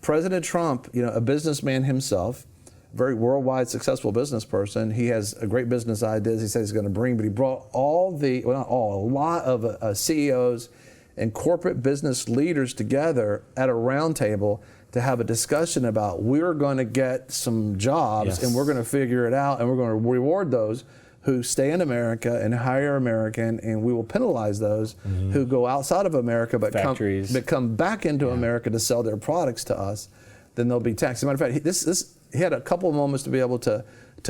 President Trump, a businessman himself, very worldwide successful business person. He has a great business ideas he says he's going to bring, but he brought a lot of CEOs and corporate business leaders together at a roundtable to have a discussion about we're going to get some jobs and we're going to figure it out and we're going to reward those who stay in America and hire American, and we will penalize those who go outside of America but come back into America to sell their products to us. Then they'll be taxed. As a matter of fact, he had a couple of moments to be able to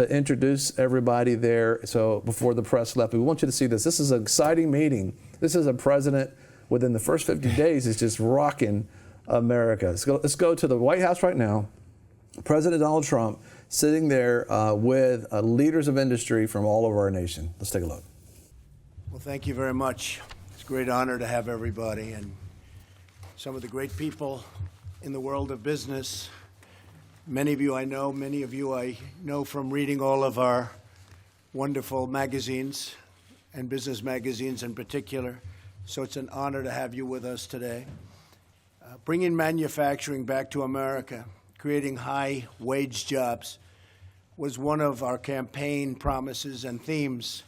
introduce everybody there. So before the press left, we want you to see this. This is an exciting meeting. This is a president within the first 50 days is just rocking America. Let's go to the White House right now. President Donald Trump sitting there with leaders of industry from all over our nation. Let's take a look. Well, thank you very much. It's a great honor to have everybody and some of the great people in the world of business. Many of you I know, many of you I know from reading all of our wonderful magazines and business magazines in particular. So it's an honor to have you with us today. Bringing manufacturing back to America, creating high-wage jobs, was one of our campaign promises and themes,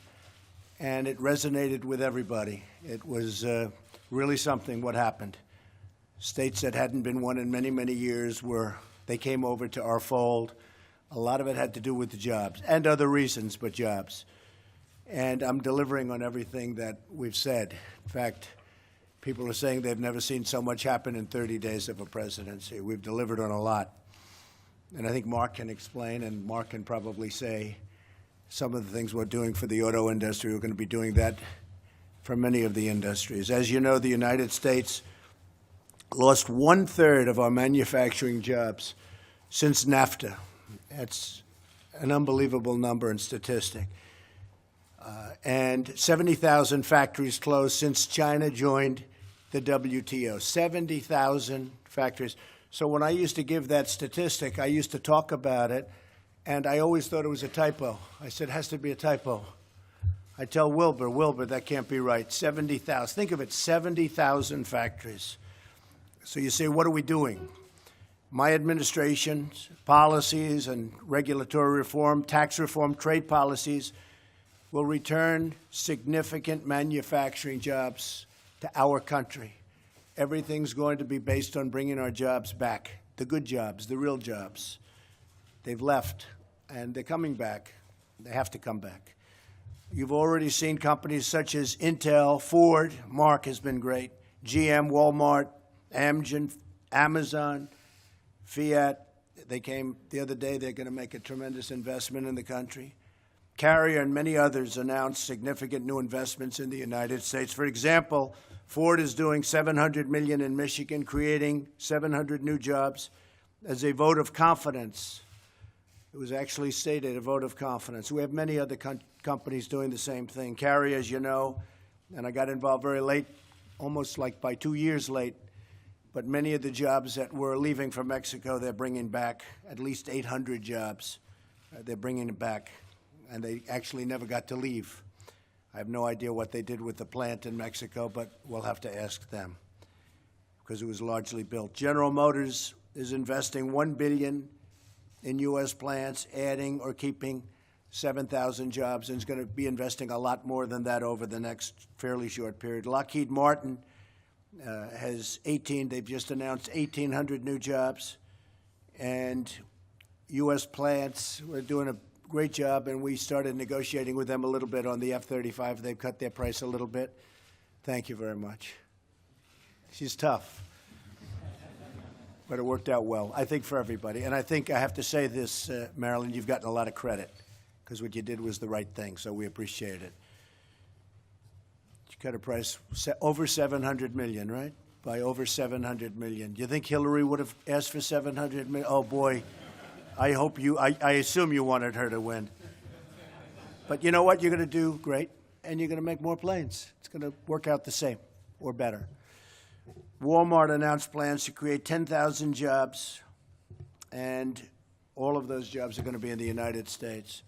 and it resonated with everybody. It was really something what happened. States that hadn't been won in many, many years they came over to our fold. A lot of it had to do with the jobs and other reasons, but jobs. And I'm delivering on everything that we've said. In fact, people are saying they've never seen so much happen in 30 days of a presidency. We've delivered on a lot. And I think Mark can explain, and Mark can probably say some of the things we're doing for the auto industry. We're going to be doing that for many of the industries. As you know, the United States lost 1/3 of our manufacturing jobs since NAFTA. That's an unbelievable number and statistic. And 70,000 factories closed since China joined the WTO. 70,000 factories. So when I used to give that statistic, I used to talk about it, and I always thought it was a typo. I said, it has to be a typo. I tell Wilbur, that can't be right. 70,000. Think of it, 70,000 factories. So you say, what are we doing? My administration's policies and regulatory reform, tax reform, trade policies will return significant manufacturing jobs to our country. Everything's going to be based on bringing our jobs back, the good jobs, the real jobs. They've left, and they're coming back. They have to come back. You've already seen companies such as Intel, Ford, Mark has been great, GM, Walmart, Amgen, Amazon, Fiat. They came the other day. They're going to make a tremendous investment in the country. Carrier and many others announced significant new investments in the United States. For example, Ford is doing $700 million in Michigan, creating 700 new jobs as a vote of confidence. It was actually stated, a vote of confidence. We have many other companies doing the same thing. Carrier, as you know, and I got involved very late, almost like by 2 years late, but many of the jobs that were leaving from Mexico, they're bringing back at least 800 jobs. They're bringing it back, and they actually never got to leave. I have no idea what they did with the plant in Mexico, but we'll have to ask them because it was largely built. General Motors is investing $1 billion in U.S. plants, adding or keeping 7,000 jobs, and is going to be investing a lot more than that over the next fairly short period. Lockheed Martin has they've just announced 1,800 new jobs, and U.S. plants, we're doing a great job, and we started negotiating with them a little bit on the F-35. They've cut their price a little bit. Thank you very much. She's tough, but it worked out well, I think, for everybody. And I think I have to say this, Marilyn, you've gotten a lot of credit because what you did was the right thing, so we appreciate it. You cut a price over $700 million, right? By over $700 million. Do you think Hillary would have asked for $700 million? Oh, boy. I assume you wanted her to win. But you know what? You're going to do great, and you're going to make more planes. It's going to work out the same or better. Walmart announced plans to create 10,000 jobs, and all of those jobs are going to be in the United States.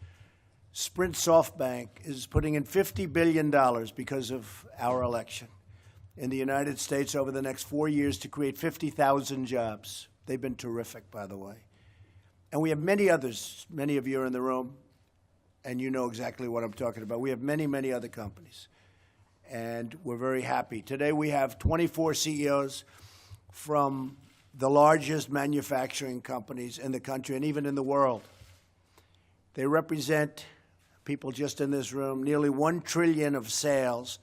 Sprint SoftBank is putting in $50 billion because of our election in the United States over the next 4 years to create 50,000 jobs. They've been terrific, by the way. And we have many others. Many of you are in the room, and you know exactly what I'm talking about. We have many, many other companies, and we're very happy. Today we have 24 CEOs from the largest manufacturing companies in the country and even in the world. They represent, people just in this room, nearly $1 trillion of sales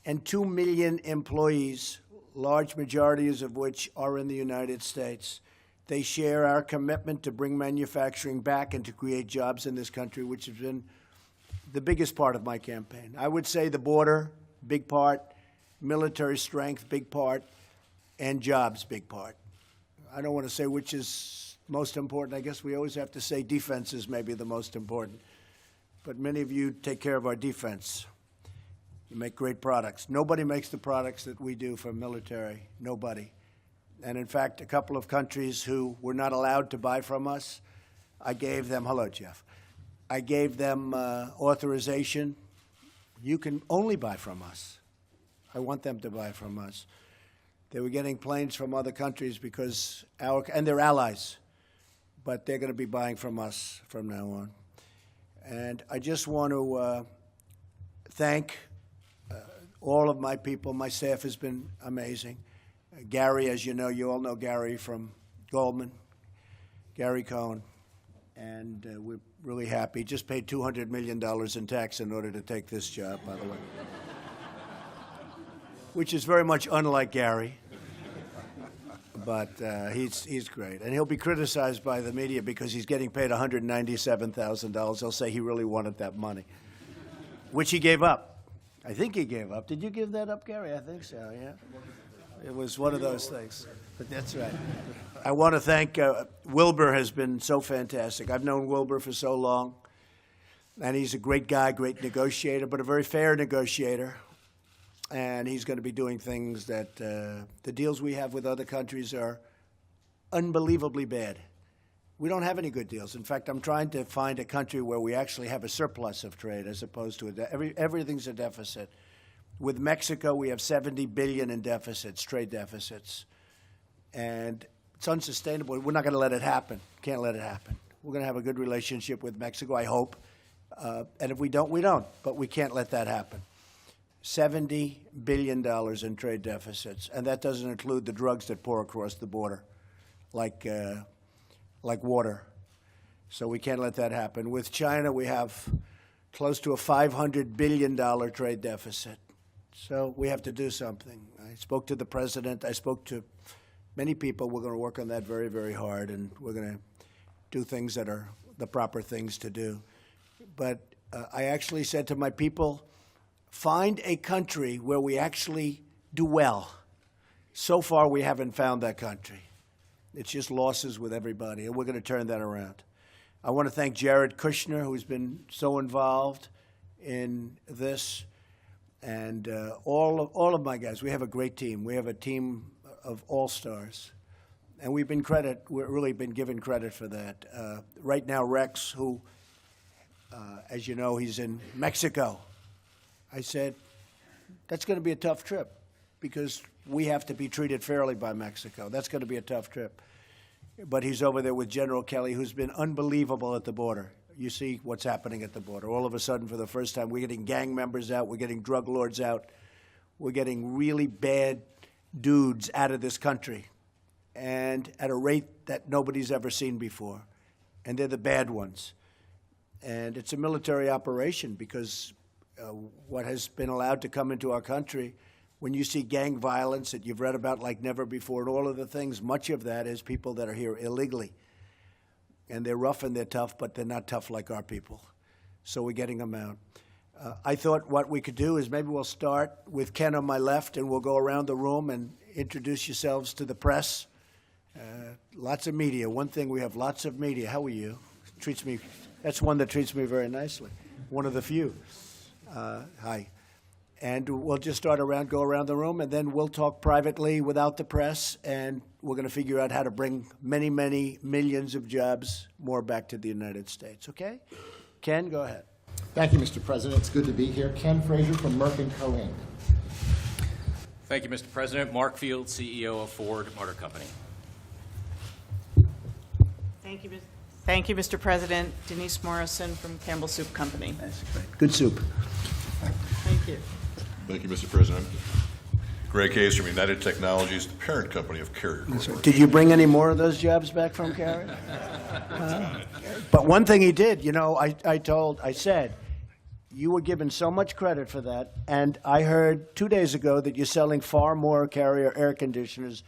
and 2 million employees, large majorities of which are in the United States. They share our commitment to bring manufacturing back and to create jobs in this country, which has been the biggest part of my campaign. I would say the border, big part, military strength, big part, and jobs, big part. I don't want to say which is most important. I guess we always have to say defense is maybe the most important. But many of you take care of our defense. You make great products. Nobody makes the products that we do for military. Nobody. And in fact, a couple of countries who were not allowed to buy from us, I gave them, hello, Jeff. I gave them authorization. You can only buy from us. I want them to buy from us. They were getting planes from other countries because and they're allies, but they're going to be buying from us from now on. And I just want to thank all of my people. My staff has been amazing. Gary, as you know, you all know Gary from Goldman, Gary Cohn, and we're really happy. Just paid $200 million in tax in order to take this job, by the way, which is very much unlike Gary, but he's great. And he'll be criticized by the media because he's getting paid $197,000. They'll say he really wanted that money, which he gave up. I think he gave up. Did you give that up, Gary? I think so, yeah. It was one of those things, but that's right. I want to thank Wilbur has been so fantastic. I've known Wilbur for so long, and he's a great guy, great negotiator, but a very fair negotiator. And he's going to be doing things that the deals we have with other countries are unbelievably bad. We don't have any good deals. In fact, I'm trying to find a country where we actually have a surplus of trade as opposed to everything's a deficit. With Mexico, we have $70 billion in deficits, trade deficits. And it's unsustainable. We're not going to let it happen. Can't let it happen. We're going to have a good relationship with Mexico, I hope. And if we don't, we don't. But we can't let that happen. $70 billion in trade deficits. And that doesn't include the drugs that pour across the border, like water. So we can't let that happen. With China, we have close to a $500 billion trade deficit. So we have to do something. I spoke to the president. I spoke to many people. We're going to work on that very, very hard, and we're going to do things that are the proper things to do. But I actually said to my people, find a country where we actually do well. So far, we haven't found that country. It's just losses with everybody, and we're going to turn that around. I want to thank Jared Kushner, who's been so involved in this. And all of my guys, we have a great team. We have a team of all-stars. And we've really been given credit for that. Right now, Rex, who, as you know, he's in Mexico. I said, that's going to be a tough trip because we have to be treated fairly by Mexico. That's going to be a tough trip. But he's over there with General Kelly, who's been unbelievable at the border. You see what's happening at the border. All of a sudden, for the first time, we're getting gang members out. We're getting drug lords out. We're getting really bad dudes out of this country, and at a rate that nobody's ever seen before. And they're the bad ones. And it's a military operation because what has been allowed to come into our country, when you see gang violence that you've read about like never before and all of the things, much of that is people that are here illegally. And they're rough and they're tough, but they're not tough like our people. So we're getting them out. I thought what we could do is maybe we'll start with Ken on my left, and we'll go around the room and introduce yourselves to the press. Lots of media. One thing, we have lots of media. How are you? That's one that treats me very nicely. One of the few. Hi. And we'll just go around the room, and then we'll talk privately without the press, and we're going to figure out how to bring many, many millions of jobs more back to the United States, okay? Ken, go ahead. Thank you, Mr. President. It's good to be here. Ken Frazier from Merck & Co. Inc. Thank you, Mr. President. Mark Field, CEO of Ford Motor Company. Thank you, Mr. President. Denise Morrison from Campbell Soup Company. That's great. Good soup. Thank you. Thank you, Mr. President. Greg Hayes from United Technologies, the parent company of Carrier Corporation. Did you bring any more of those jobs back from Carrier? But one thing he did, you know, I said, you were given so much credit for that, and I heard 2 days ago that you're selling far more Carrier air conditioners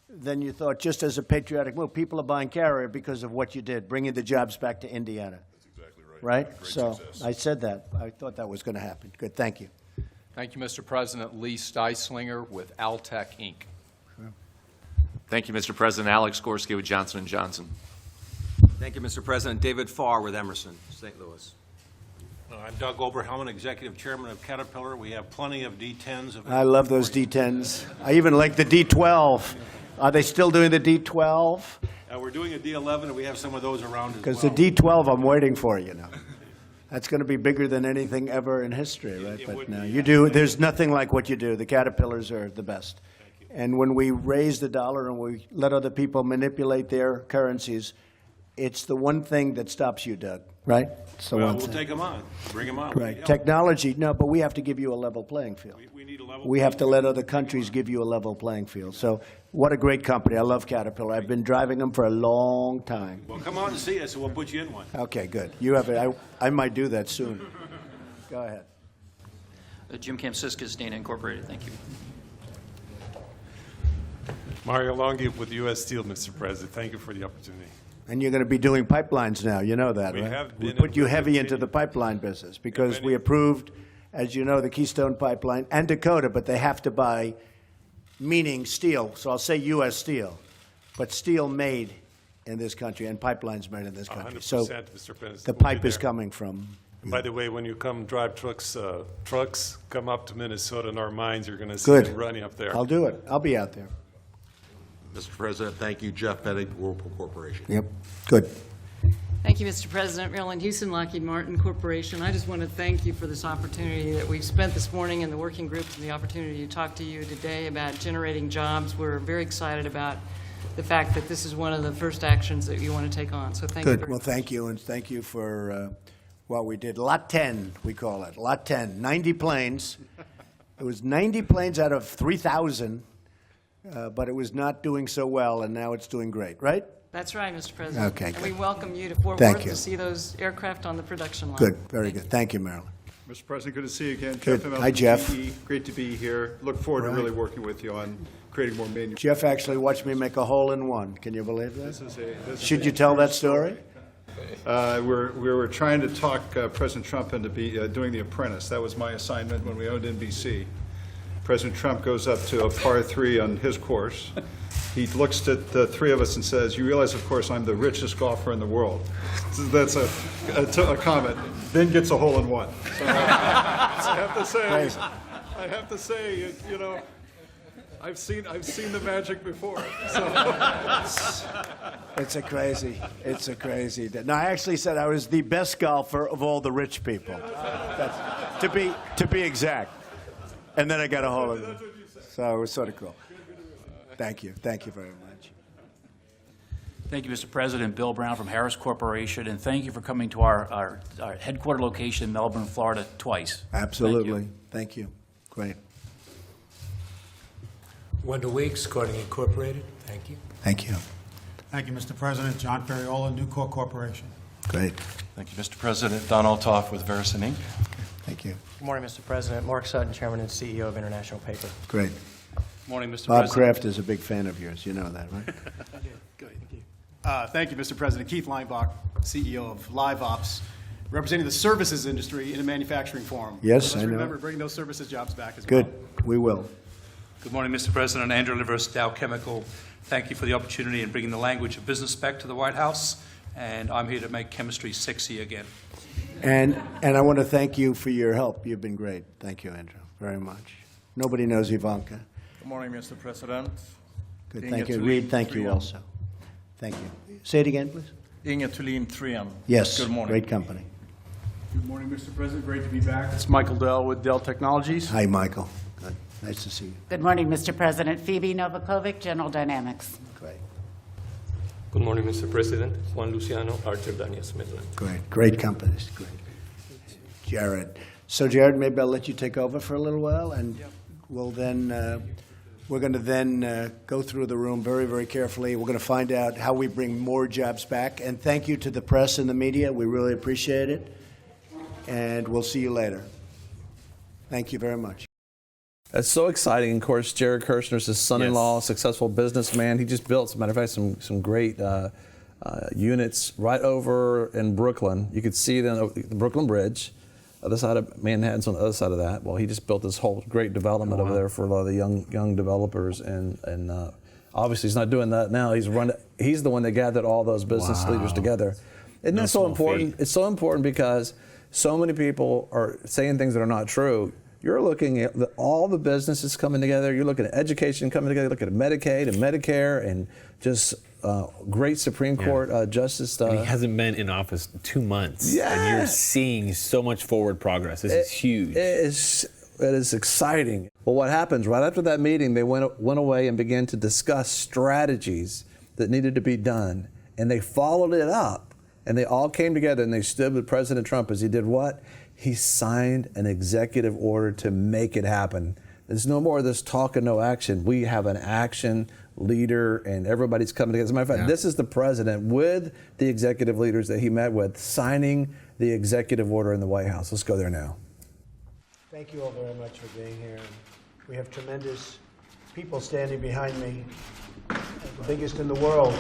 than you thought, just as a patriotic move. People are buying Carrier because of what you did, bringing the jobs back to Indiana. That's exactly right. Right? Great So success. I said that. I thought that was going to happen. Good, thank you. Thank you, Mr. President. Lee Steislinger with Altech, Inc. Thank you, Mr. President. Alex Gorski with Johnson & Johnson. Thank you, Mr. President. David Farr with Emerson, St. Louis. I'm Doug Oberhelman, Executive Chairman of Caterpillar. We have plenty of D10s. I love those D10s. I even like the D12. Are they still doing the D12? We're doing a D11, and we have some of those around as well. Because the D12 I'm waiting for, you know. That's going to be bigger than anything ever in history, right? It But would no, be, you do. There's nothing like what you do. The Caterpillars are the best. And when we raise the dollar and we let other people manipulate their currencies, it's the one thing that stops you, Doug, right? It's the Well, one we'll thing. take them on, bring them on. Right. Technology, no, but we have to give you a level playing field. We need a level. We have to let other countries give you a level playing field. So what a great company. I love Caterpillar. I've been driving them for a long time. Well, come out and see us, and we'll put you in one. Okay, good. You have it. I might do that soon. Go ahead. Jim Kamsiskis, Dana Incorporated. Thank you. Mario Longhi with U.S. Steel, Mr. President. Thank you for the opportunity. And you're going to be doing pipelines now. You know that, We right? have We been put and you will heavy into continue. the pipeline business because many- we approved, as you know, the Keystone Pipeline and Dakota, but they have to buy, meaning steel. So I'll say U.S. steel, but steel made in this country and pipelines made in this country. 100%, So Mr. President. the We'll be pipe is there. coming from. And by the way, when you come drive trucks come up to Minnesota in our mines, you're going to see Good. them running up there. I'll do it. I'll be out there. Mr. President, thank you. Jeff Pettig, Whirlpool Corporation. Yep. Good. Thank you, Mr. President. Marilyn Houston, Lockheed Martin Corporation. I just want to thank you for this opportunity that we've spent this morning in the working groups and the opportunity to talk to you today about generating jobs. We're very excited about the fact that this is one of the first actions that you want to take on. So thank you. Good. very Well, much. thank you, and thank you for what we did. Lot 10, we call it. Lot 10, 90 planes. It was 90 planes out of 3,000, but it was not doing so well, and now it's doing great, right? That's right, Mr. President. Okay, And we good. welcome you to Fort Thank Worth you. to see those aircraft on the production line. Good, very good. Thank you, Marilyn. Mr. President, good to see you again. Good. Jeff Immelt Hi, from Jeff. GE. Great to be here. Look forward to Right. really working with you on creating more manufacturing. Jeff actually watched me make a hole in one. Can you believe that? This is Should a you tell true that story? We were trying to talk President Trump into doing The Apprentice. That was my assignment when we owned NBC. President Trump goes up to a par 3 on his course. He looks at the three of us and says, "You realize, of course, I'm the richest golfer in the world." So that's a comment. Then gets a hole in one. So I have to say, you know, I've seen the magic before. So. It's a crazy. No, I actually said I was the best golfer of all the rich people. That's, to be exact. And then I got a hole in it. So it was sort of cool. Thank you very much. Thank you, Mr. President. Bill Brown from Harris Corporation, and thank you for coming to our headquarter location in Melbourne, Florida, twice. Absolutely. Thank you. Great. Wendell Weeks, Corning Incorporated. Thank you. Thank you. Thank you, Mr. President. John Ferriola, Nucor Corporation. Great. Thank you, Mr. President. Don Altoff with Verison, Inc. Thank you. Good morning, Mr. President. Mark Sutton, Chairman and CEO of International Paper. Great. Morning, Mr. Bob President. Kraft is a big fan of yours. You know that, right? Good. Thank you. Thank you, Mr. President. Keith Leinbach, CEO of Live Ops, representing the services industry in a manufacturing forum. Yes, Let's I know. remember, bring those services jobs back as well. Good. We will. Good morning, Mr. President. Andrew Livers, Dow Chemical. Thank you for the opportunity in bringing the language of business back to the White House, and I'm here to make chemistry sexy again. And I want to thank you for your help. You've been great. Thank you, Andrew, very much. Nobody knows Ivanka. Good morning, Mr. President. Good. Inge Thank you. Thulin Reed, thank you Trian. also. Thank you. Say it again, please. Inge Thulin Trian. Yes. Good morning. Great company. Good morning, Mr. President. Great to be back. It's Michael Dell with Dell Technologies. Hi, Michael. Good. Nice to see you. Good morning, Mr. President. Phoebe Novakovic, General Dynamics. Great. Good morning, Mr. President. Juan Luciano, Archer Daniels, Midland. Great companies, great. Jared. So Jared, maybe I'll let you take over for a little while, and we'll then, we're going to then go through the room very, very carefully. We're going to find out how we bring more jobs back. And thank you to the press and the media. We really appreciate it. And we'll see you later. Thank you very much. That's so exciting. Of course, Jared Kirshner's his son-in-law, successful businessman. He just built, as a matter of fact, some great units right over in Brooklyn. You could see them, the Brooklyn Bridge, other side of Manhattan's on the other side of that. Well, he just built this whole great development over there for a lot of the young developers, and obviously he's not doing that now. He's the one that gathered all those business leaders together. Isn't that so important? It's so important because so many people are saying things that are not true. You're looking at all the businesses coming together. You're looking at education coming together. Look at Medicaid and Medicare and just great Supreme Court justice. And he hasn't been in office 2 months. Yeah. And you're seeing so much forward progress. This is huge. It is exciting. Well, what happens right after that meeting, they went away and began to discuss strategies that needed to be done. And they followed it up. And they all came together and they stood with President Trump as he did what? He signed an executive order to make it happen. There's no more of this talk and no action. We have an action leader and everybody's coming together. As a matter of fact, this is the president with the executive leaders that he met with signing the executive order in the White House. Let's go there now. Thank you all very much for being here. We have tremendous people standing behind me, the biggest in the world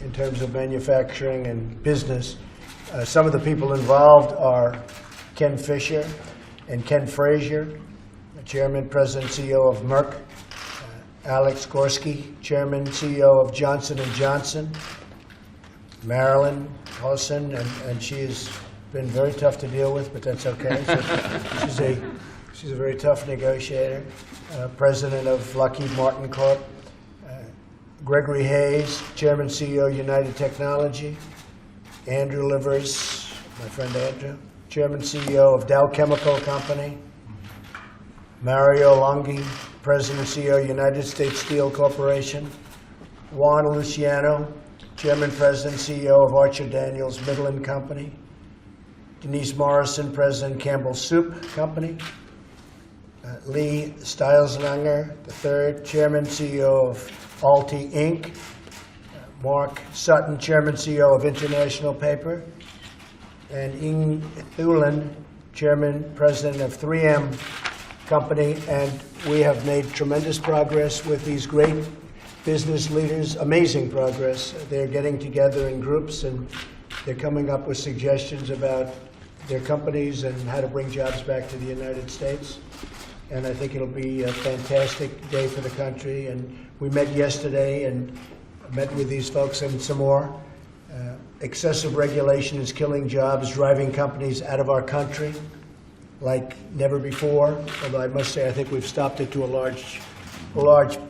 in terms of manufacturing and business. Some of the people involved are Ken Fisher and Ken Frazier, Chairman, President, CEO of Merck. Alex Gorski, Chairman, CEO of Johnson & Johnson. Marilyn Hosson, and she has been very tough to deal with, but that's okay. So she's a very tough negotiator. President of Lockheed Martin Corp. Gregory Hayes, Chairman, CEO, United Technology. Andrew Livers, my friend Andrew, Chairman, CEO of Dow Chemical Company. Mario Longhi, President, CEO, United States Steel Corporation. Juan Luciano, Chairman, President, CEO of Archer Daniels Midland Company. Denise Morrison, President, Campbell Soup Company. Lee Stileslanger III, Chairman, CEO of Alti Inc. Mark Sutton, Chairman, CEO of International Paper. And Ing Thulin, Chairman, President of 3M Company. And we have made tremendous progress with these great business leaders, amazing progress. They're getting together in groups and they're coming up with suggestions about their companies and how to bring jobs back to the United States. And I think it'll be a fantastic day for the country. And we met yesterday and met with these folks and some more. Excessive regulation is killing jobs, driving companies out of our country like never before. Although I must say, I think we've stopped it to a large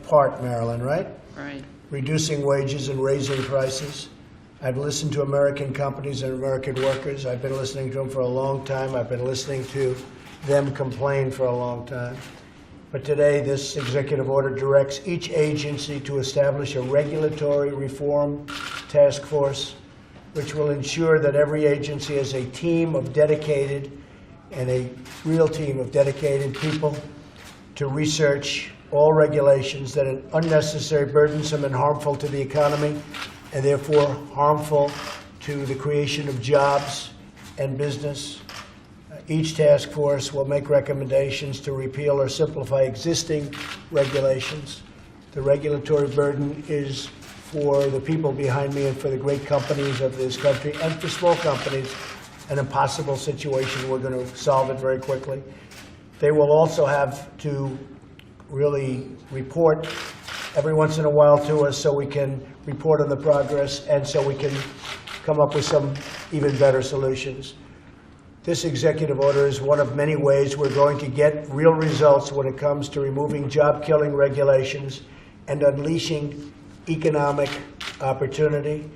part, Marilyn, right? Right. Reducing wages and raising prices. I've listened to American companies and American workers. I've been listening to them for a long time. I've been listening to them complain for a long time. But today, this executive order directs each agency to establish a regulatory reform task force, which will ensure that every agency has a team of dedicated and a real team of dedicated people to research all regulations that are unnecessary, burdensome, and harmful to the economy, and therefore harmful to the creation of jobs and business. Each task force will make recommendations to repeal or simplify existing regulations. The regulatory burden is for the people behind me and for the great companies of this country and for small companies, an impossible situation. We're going to solve it very quickly. They will also have to really report every once in a while to us so we can report on the progress and so we can come up with some even better solutions. This executive order is one of many ways we're going to get real results when it comes to removing job-killing regulations and unleashing economic opportunity.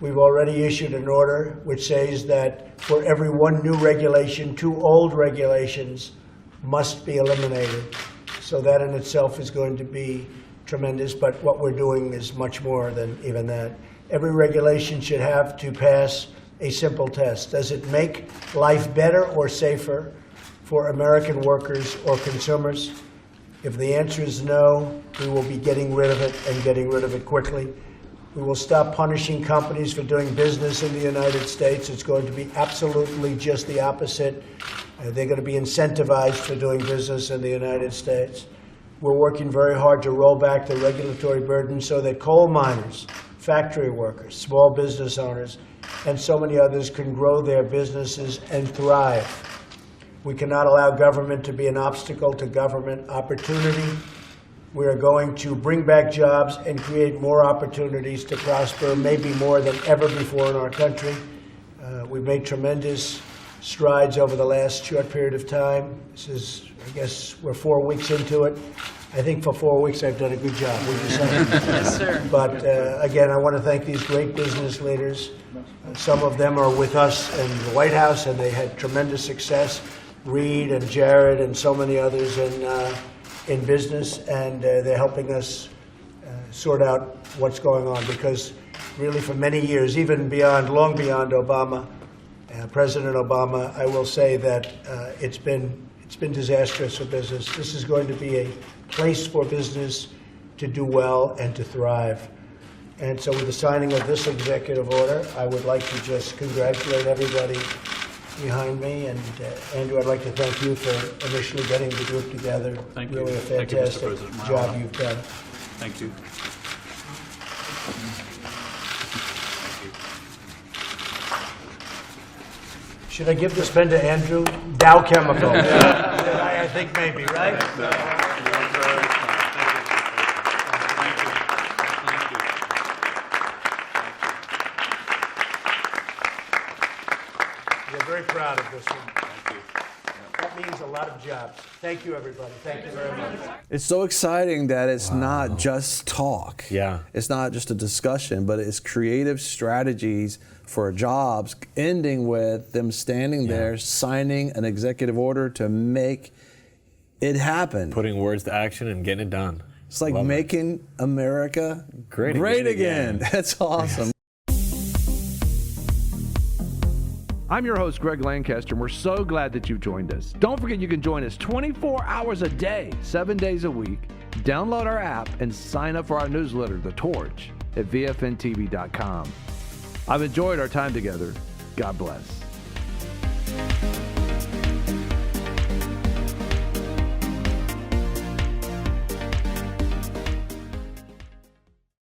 We've already issued an order which says that for every one new regulation, 2 old regulations must be eliminated. So that in itself is going to be tremendous, but what we're doing is much more than even that. Every regulation should have to pass a simple test. Does it make life better or safer for American workers or consumers? If the answer is no, we will be getting rid of it and getting rid of it quickly. We will stop punishing companies for doing business in the United States. It's going to be absolutely just the opposite. They're going to be incentivized for doing business in the United States. We're working very hard to roll back the regulatory burden so that coal miners, factory workers, small business owners, and so many others can grow their businesses and thrive. We cannot allow government to be an obstacle to government opportunity. We are going to bring back jobs and create more opportunities to prosper, maybe more than ever before in our country. We've made tremendous strides over the last short period of time. This is, I guess, we're 4 weeks into it. I think for 4 weeks I've done a good job, would you say? Yes, sir. But again, I want to thank these great business leaders. Some of them are with us in the White House, and they had tremendous success. Reed and Jared and so many others in business, and they're helping us sort out what's going on, because really for many years, even beyond, long beyond Obama, President Obama, I will say that it's been disastrous for business. This is going to be a place for business to do well and to thrive. And so with the signing of this executive order, I would like to just congratulate everybody behind me. And Andrew, I'd like to thank you for initially getting the group together. Thank you. Really a Thank you, Mr. fantastic President. job you've done. Thank you. Should I give this pen to Andrew? Dow Chemical. I think maybe, right? We're very proud of this one. Thank you. That means a lot of jobs. Thank you, everybody. Thank you very much. It's so exciting that it's not just talk. Yeah. It's not just a discussion, but it's creative strategies for jobs, ending with them standing there, signing an executive order to make it happen. Putting words to action and getting it done. It's like making America great again. That's awesome. I'm your host, Greg Lancaster, and we're so glad that you've joined us. Don't forget you can join us 24 hours a day, 7 days a week. Download our app and sign up for our newsletter, The Torch, at vfntv.com. I've enjoyed our time together. God bless.